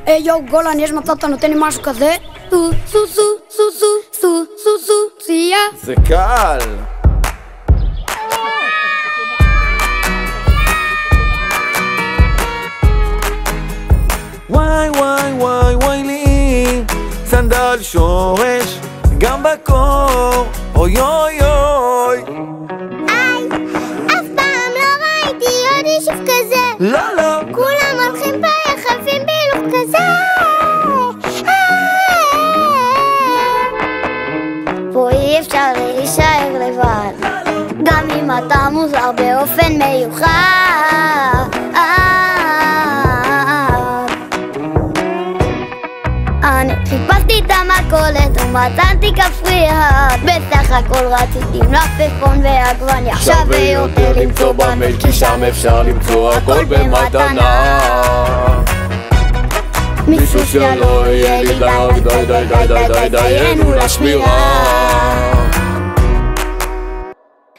יו גולן, יש מצב אתה נותן לי משהו כזה? סו סו סו סו סו סו סו סו סייה. זה קל. וואי וואי וואי וואי לי, סנדל שורש גם בקור, אוי אוי אוי. אף פעם לא ראיתי עוד יישוב כזה. לא לא, כולם הולכים ביחפים בהילוך כזה. פה אי אפשר להישאר לבד, גם אם אתה מוזר באופן מיוחד. אני חיפשתי את המכולת ומצאתי כפרי אחד, בסך הכל רציתי מלפפון ועגבניה. שווה יותר למצוא במייל, כי שם אפשר למצוא הכל במתנה. מישהו שלא יהיה לי די די די די די די דיינו לשמירה.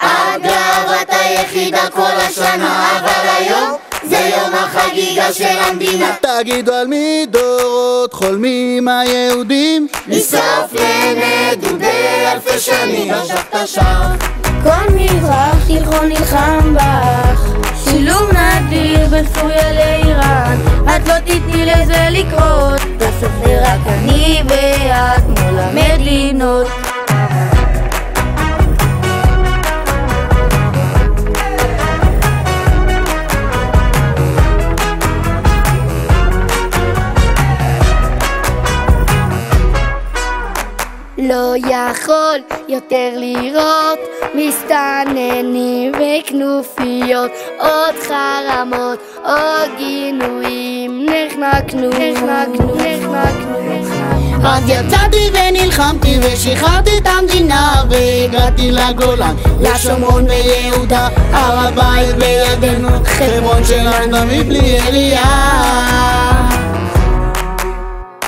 הגאוות היחידה כל השנה, אבל היום זה יום החגיגה של המדינה. תגידו על מי דורות חולמים היהודים לשרוף לנדודי אלפי שנים. כל מזרח תיכון נלחם בך, שילוב נדיר בין סוריה לאיראן. את לא תתני לזה לקרות, בסוף זה רק אני ואת מול המדינות. לא יכול יותר לראות מסתננים וכנופיות, עוד חרמות, עוד גינויים. נחנקנו. אז יצאתי ונלחמתי ושחררתי את המדינה, והגעתי לגולן, לשומרון ויהודה, הר הבית בידינו, חברון שלנו מבלי יריעה.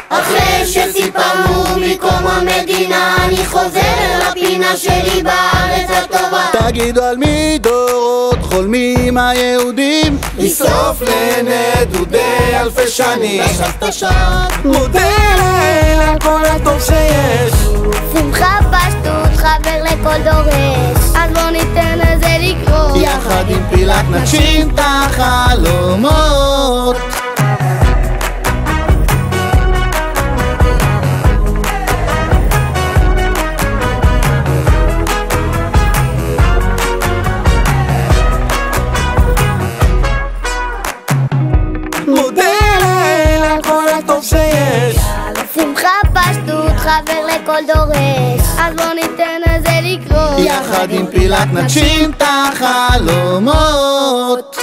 אחרי שסיפרנו מקום המדינה, אני חוזר לפינה שלי בארץ הטובה. תגידו על מי דורות חולמים היהודים לשרוף לנדודי אלפי שנים. מודה על כל הטוב שיש, שמחה פשטות חבר לכל דורש, אז בוא ניתן לזה לקרות, יחד עם פילת נגשים את החלומות. שמחה פשטות חבר לכל דורש, אז בוא ניתן לזה לקרות, יחד עם פילת נגשים את החלומות.